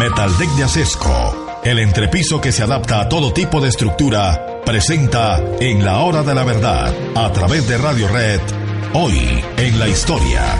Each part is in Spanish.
Metaldeck de Acesco, el entrepiso que se adapta a todo tipo de estructura, presenta En la Hora de la Verdad, a través de Radio Red, hoy en la historia.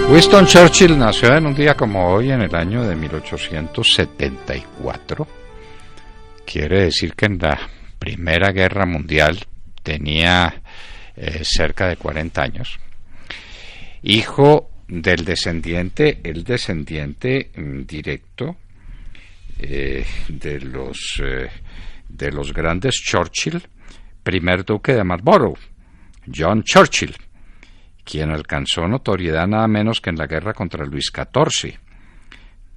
Winston Churchill nació en un día como hoy, en el año de 1874. Quiere decir que en la Primera Guerra Mundial tenía cerca de 40 años. Hijo del descendiente directo de los grandes Churchill, primer duque de Marlborough, John Churchill, quien alcanzó notoriedad nada menos que en la guerra contra Luis XIV,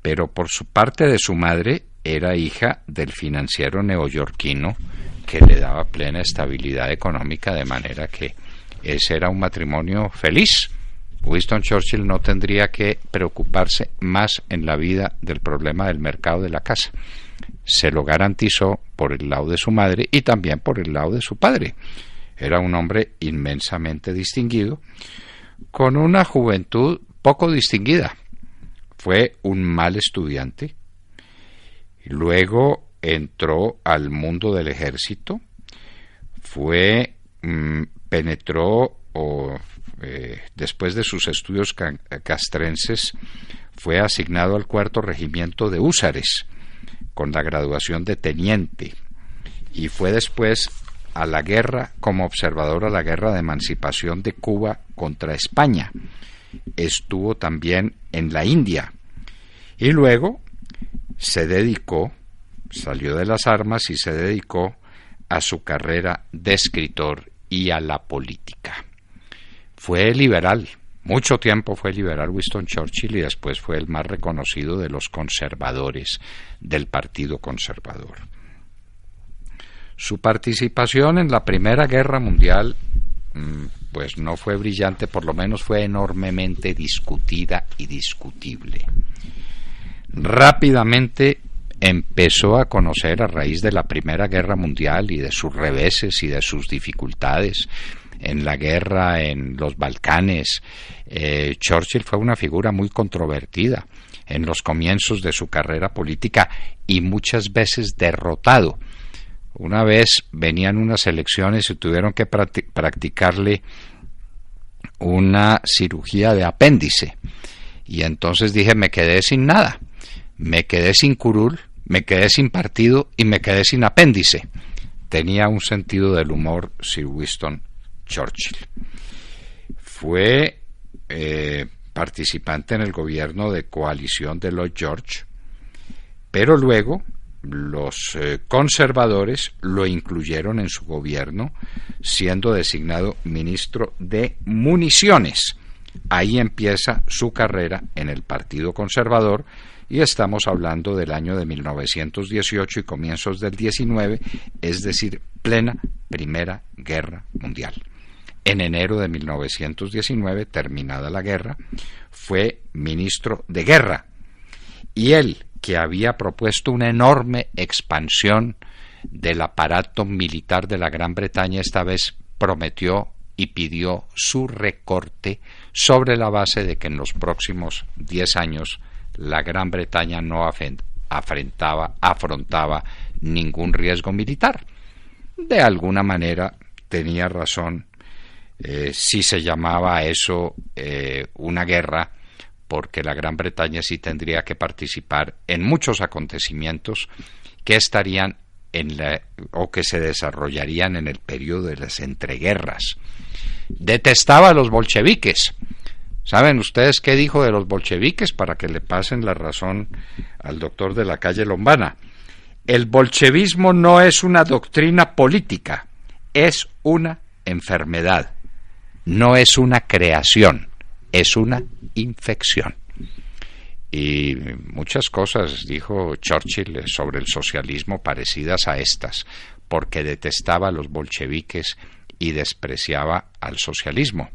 pero por su parte de su madre era hija del financiero neoyorquino que le daba plena estabilidad económica, de manera que ese era un matrimonio feliz. Winston Churchill no tendría que preocuparse más en la vida del problema del mercado de la casa. Se lo garantizó por el lado de su madre y también por el lado de su padre. Era un hombre inmensamente distinguido, con una juventud poco distinguida. Fue un mal estudiante. Luego entró al mundo del ejército. Después de sus estudios castrenses, fue asignado al 4º Regimiento de Húsares, con la graduación de teniente, y fue después a la guerra como observador a la guerra de emancipación de Cuba contra España. Estuvo también en la India y luego salió de las armas y se dedicó a su carrera de escritor y a la política. Fue liberal, mucho tiempo fue liberal Winston Churchill, y después fue el más reconocido de los conservadores del Partido Conservador. Su participación en la Primera Guerra Mundial pues no fue brillante, por lo menos fue enormemente discutida y discutible. Rápidamente empezó a conocer, a raíz de la Primera Guerra Mundial y de sus reveses y de sus dificultades en la guerra en los Balcanes, Churchill fue una figura muy controvertida en los comienzos de su carrera política y muchas veces derrotado. Una vez venían unas elecciones y tuvieron que practicarle una cirugía de apéndice, y entonces dije, me quedé sin nada, me quedé sin curul, me quedé sin partido y me quedé sin apéndice. Tenía un sentido del humor Sir Winston Churchill. Fue participante en el gobierno de coalición de Lloyd George, pero luego los conservadores lo incluyeron en su gobierno, siendo designado ministro de municiones. Ahí empieza su carrera en el Partido Conservador, y estamos hablando del año de 1918 y comienzos del 19, es decir, plena Primera Guerra Mundial. En enero de 1919, terminada la guerra, fue ministro de Guerra, y él, que había propuesto una enorme expansión del aparato militar de la Gran Bretaña, esta vez prometió y pidió su recorte sobre la base de que en los próximos 10 años la Gran Bretaña no afrontaba ningún riesgo militar. De alguna manera tenía razón, si se llamaba a eso una guerra, porque la Gran Bretaña sí tendría que participar en muchos acontecimientos que estarían o que se desarrollarían en el periodo de las entreguerras. Detestaba a los bolcheviques. ¿Saben ustedes qué dijo de los bolcheviques? Para que le pasen la razón al doctor de la calle Lombana. El bolchevismo no es una doctrina política, es una enfermedad, no es una creación, es una infección. Y muchas cosas dijo Churchill sobre el socialismo parecidas a estas, porque detestaba a los bolcheviques y despreciaba al socialismo.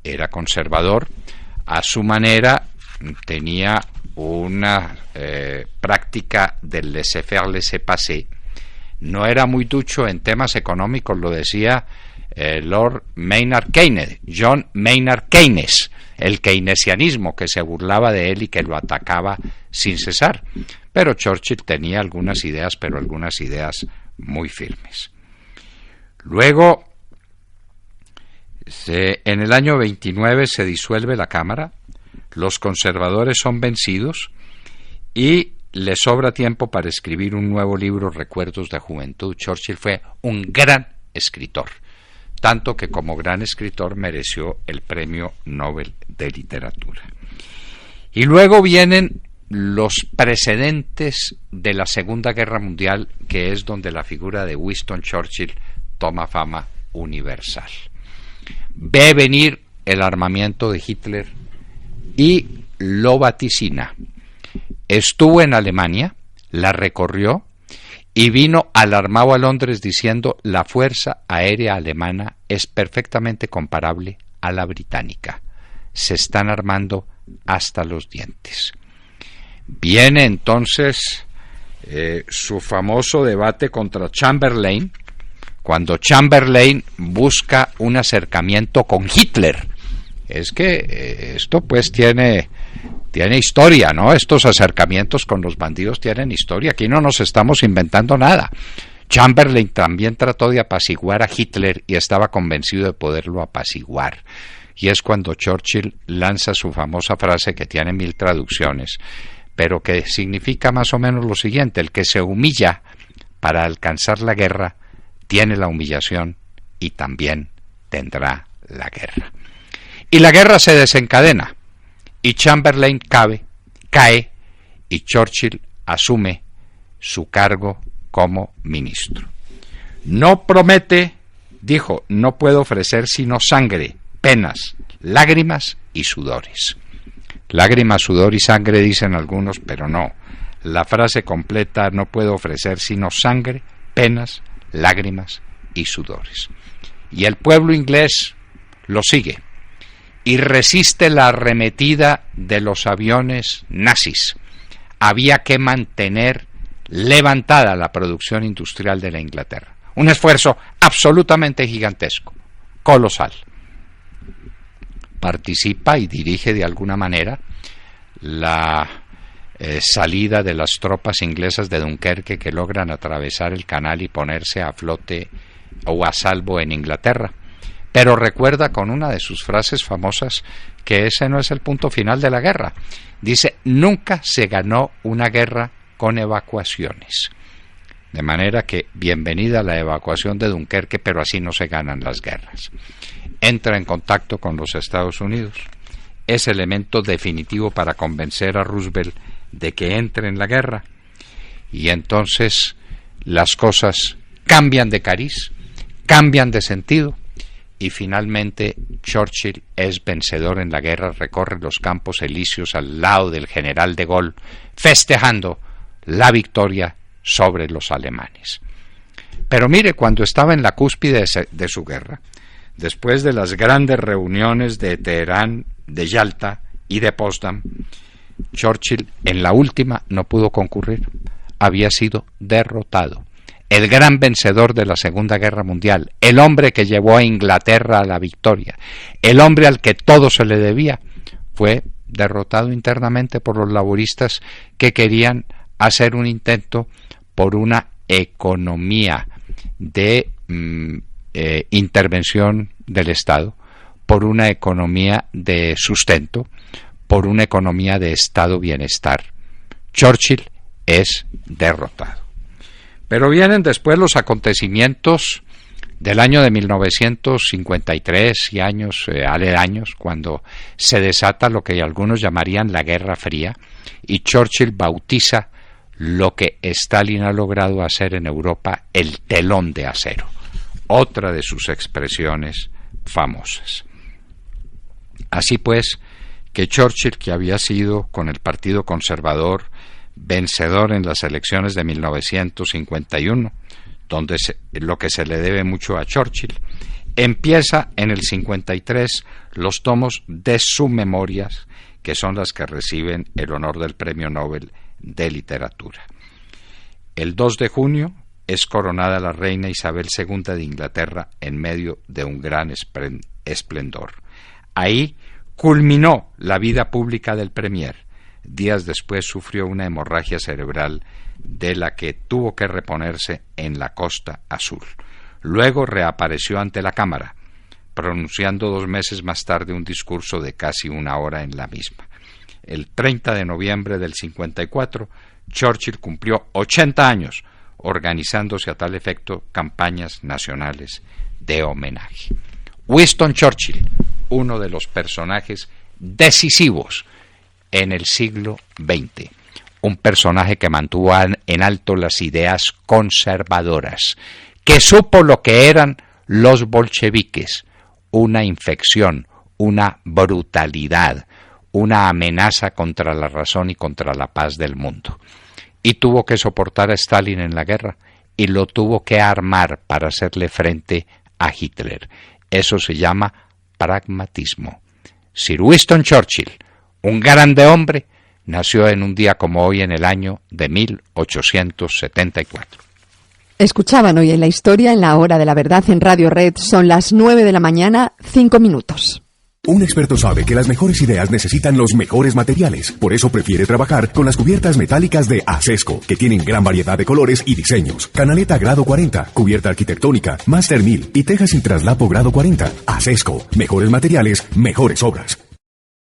Era conservador, a su manera tenía una práctica del laissez-faire, laissez-passer. No era muy ducho en temas económicos, lo decía Lord Maynard Keynes, John Maynard Keynes, el keynesianismo, que se burlaba de él y que lo atacaba sin cesar. Pero Churchill tenía algunas ideas, pero algunas ideas muy firmes. Luego, en el año 29 se disuelve la Cámara, los conservadores son vencidos y le sobra tiempo para escribir un nuevo libro, Recuerdos de Juventud. Churchill fue un gran escritor, tanto que como gran escritor mereció el Premio Nobel de Literatura. Y luego vienen los precedentes de la Segunda Guerra Mundial, que es donde la figura de Winston Churchill toma fama universal. Ve venir el armamiento de Hitler y lo vaticina. Estuvo en Alemania, la recorrió y vino alarmado a Londres diciendo: la fuerza aérea alemana es perfectamente comparable a la británica. Se están armando hasta los dientes. Viene entonces su famoso debate contra Chamberlain, cuando Chamberlain busca un acercamiento con Hitler. Es que esto pues tiene historia, ¿no? Estos acercamientos con los bandidos tienen historia. Aquí no nos estamos inventando nada. Chamberlain también trató de apaciguar a Hitler y estaba convencido de poderlo apaciguar. Y es cuando Churchill lanza su famosa frase, que tiene 1000 traducciones, pero que significa más o menos lo siguiente: el que se humilla para alcanzar la guerra tiene la humillación y también tendrá la guerra. Y la guerra se desencadena y Chamberlain cae y Churchill asume su cargo como ministro. No promete, dijo, no puedo ofrecer sino sangre, penas, lágrimas y sudores. Lágrimas, sudor y sangre dicen algunos, pero no. La frase completa: no puedo ofrecer sino sangre, penas, lágrimas y sudores. Y el pueblo inglés lo sigue y resiste la arremetida de los aviones nazis. Había que mantener levantada la producción industrial de la Inglaterra. Un esfuerzo absolutamente gigantesco, colosal. Participa y dirige de alguna manera la salida de las tropas inglesas de Dunkerque, que logran atravesar el canal y ponerse a flote o a salvo en Inglaterra. Pero recuerda con una de sus frases famosas que ese no es el punto final de la guerra. Dice: nunca se ganó una guerra con evacuaciones. De manera que bienvenida la evacuación de Dunkerque, pero así no se ganan las guerras. Entra en contacto con los Estados Unidos. Es elemento definitivo para convencer a Roosevelt de que entre en la guerra. Y entonces las cosas cambian de cariz, cambian de sentido. Y finalmente Churchill es vencedor en la guerra, recorre los Campos Elíseos al lado del general de Gaulle, festejando la victoria sobre los alemanes. Pero mire, cuando estaba en la cúspide de su guerra, después de las grandes reuniones de Teherán, de Yalta y de Potsdam, Churchill en la última no pudo concurrir, había sido derrotado. El gran vencedor de la Segunda Guerra Mundial, el hombre que llevó a Inglaterra a la victoria, el hombre al que todo se le debía, fue derrotado internamente por los laboristas, que querían hacer un intento por una economía de intervención del Estado, por una economía de sustento, por una economía de Estado bienestar. Churchill es derrotado. Pero vienen después los acontecimientos del año de 1953 y años aledaños, cuando se desata lo que algunos llamarían la Guerra Fría, y Churchill bautiza lo que Stalin ha logrado hacer en Europa el telón de acero, otra de sus expresiones famosas. Así pues, que Churchill, que había sido con el Partido Conservador vencedor en las elecciones de 1951, donde lo que se le debe mucho a Churchill, empieza en el 53 los tomos de sus memorias, que son las que reciben el honor del Premio Nobel de Literatura. El 2 de junio es coronada la reina Isabel II de Inglaterra en medio de un gran esplendor. Ahí culminó la vida pública del premier. Días después sufrió una hemorragia cerebral de la que tuvo que reponerse en la Costa Azul. Luego reapareció ante la Cámara, pronunciando 2 meses más tarde un discurso de casi 1 hora en la misma. El 30 de noviembre del 54, Churchill cumplió 80 años, organizándose a tal efecto campañas nacionales de homenaje. Winston Churchill, uno de los personajes decisivos en el siglo XX, un personaje que mantuvo en alto las ideas conservadoras, que supo lo que eran los bolcheviques, una infección, una brutalidad, una amenaza contra la razón y contra la paz del mundo. Y tuvo que soportar a Stalin en la guerra, y lo tuvo que armar para hacerle frente a Hitler. Eso se llama pragmatismo. Sir Winston Churchill, un grande hombre, nació en un día como hoy en el año de 1874. Escuchaban hoy en la historia, en la hora de la verdad en Radio Red. Son las 9 de la mañana, 5 minutos. Un experto sabe que las mejores ideas necesitan los mejores materiales. Por eso prefiere trabajar con las cubiertas metálicas de Acesco, que tienen gran variedad de colores y diseños. Canaleta grado 40, cubierta arquitectónica, Master 1000 y tejas sin traslapo grado 40. Acesco, mejores materiales, mejores obras.